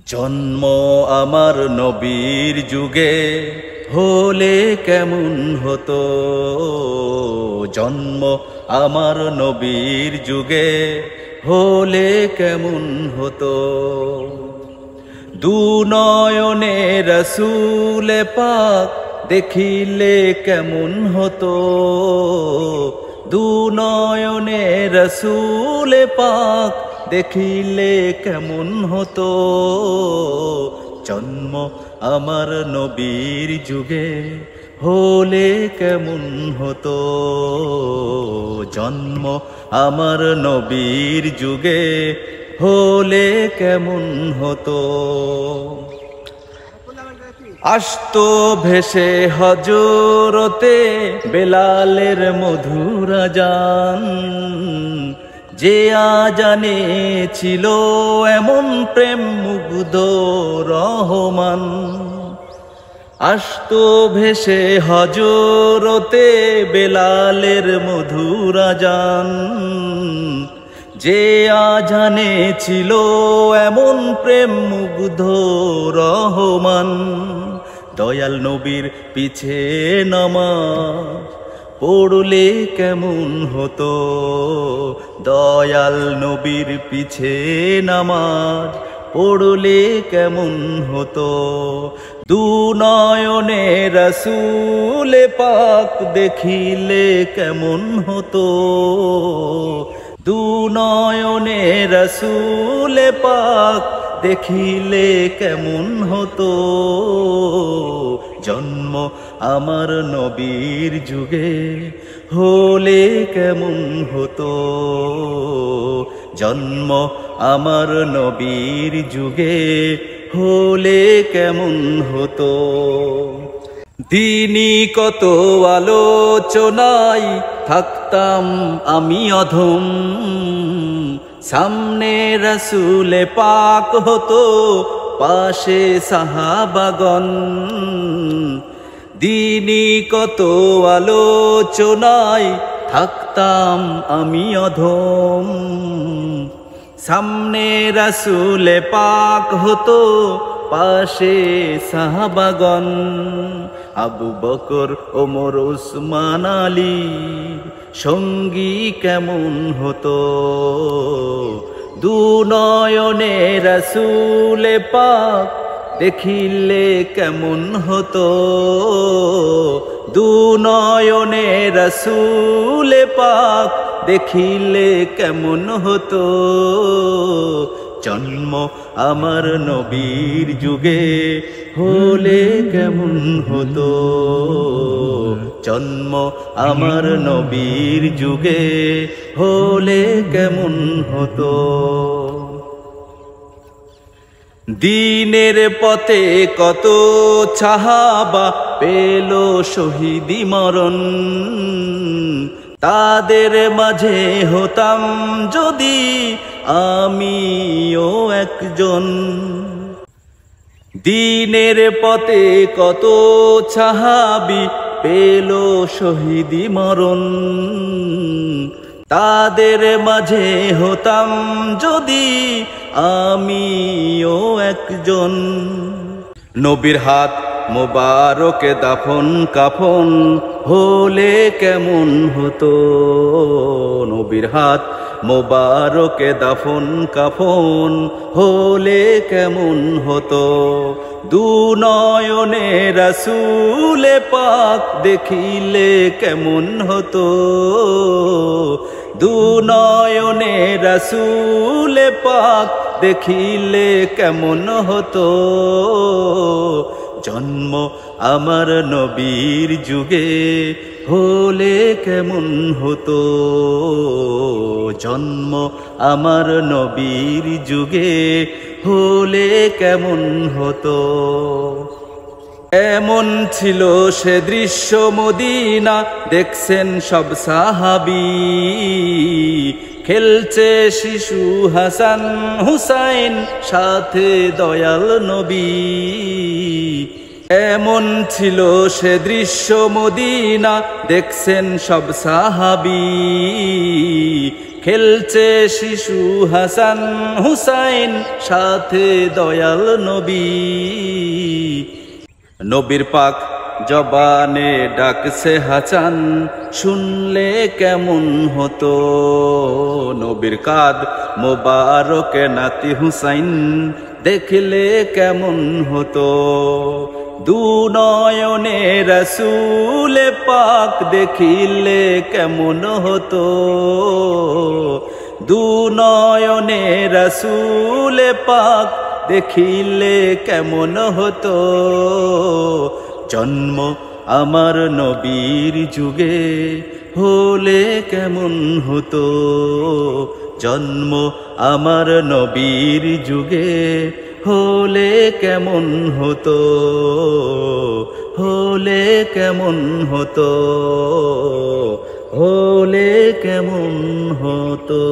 জন্ম আমার নবীর যুগে হলে কেমন হতো, জন্ম আমার নবীর যুগে হলে কেমন হতো। দুনয়নে রাসূল পাক দেখিলে কেমন হতো, দুনয়নে রাসূল পাক দেখিলে কেমন হতো। জন্ম আমার নবীর যুগে হলে কেমন হতো, জন্ম আমার নবীর যুগে হলে কেমন হতো। আসতো ভেসে হজরতে বেলালের মধুর আযান, যে আজানে ছিল এমন প্রেম মুগ্ধ রহমান। আসতো ভেসে হজরতে বেলালের মধুর আযান, যে আজানে ছিল এমন প্রেম মুগ্ধ রহমান। দয়াল নবীর পিছে নামাজ পড়লে কেমন হতো, দয়াল নবীর পিছে নামাজ পড়লে কেমন হতো। দুনয়নে রাসূল পাক দেখিলে কেমন হতো, দুনয়নে রাসূল পাক দেখিলে কেমন হতো। জন্ম আমার নবীর যুগে হলে কেমন হতো, জন্ম আমার নবীর যুগে হলে কেমন হতো। দিনই কত আলোচনায় থাকতাম আমি অধম, সামনে রাসূল পাক হতো পাশে সাহাবাগণ। দিনই কত আলোচনায় থাকতাম আমি অধম, সামনে রাসূল পাক হতো পাশে সাহাবাগণ। আবু বকর ওমর উসমান আলী সঙ্গী কেমন হতো, দুনয়নে রাসূল পাক দেখিলে কেমন হতো, দুনয়নে রাসূল পাক দেখিলে কেমন হতো। জন্ম আমার নবীর যুগে হলে কেমন হতো, জন্ম আমার নবীর যুগে হলে কেমন হতো। দিনের পথে কত সাহাবা পেল শহীদি মরণ, তাদের মাঝে হতাম যদি আমিও একজন। দিনের পথে কত সাহাবী পেল শহীদি মরণ, তাদের মাঝে হতাম যদি আমিও একজন। নবীর হাত মোবারকে দাফন কাফন হলে কেমন হতো, নবীর হাত মোবারকে দাফন কাফন হলে কেমন হতো। দুনয়নে রাসূল পাক দেখিলে কেমন হতো, দুনয়নে রাসূল পাক দেখিলে কেমন হতো। জন্ম আমার নবীর যুগে হলে কেমন হতো, জন্ম আমার নবীর যুগে হলে কেমন হতো। এমন ছিল সে দৃশ্য মদিনা দেখছেন সব সাহাবী, খেলছে শিশু হাসান হুসাইন সাথে দয়াল নবী। এমন ছিল সে দৃশ্য মদিনা দেখছেন সব সাহাবী, খেলছে শিশু হাসান হুসাইন সাথে দয়াল নবী। নবীর পাক জবানে ডাকছে হাসান, শুনলে কেমন হতো। নবীর কাঁধ মোবারকে নাতি হুসাইন, দেখলে কেমন হতো। দু নয়নে রাসূল পাক দেখিলে কেমন হতো। দু নয়নে রাসূল পাক দেখিলে কেমন হতো। জন্ম আমার নবীর যুগে হলে কেমন হতো। জন্ম আমার নবীর যুগে হলে কেমন হতো। হলে কেমন হতো। হলে কেমন হতো।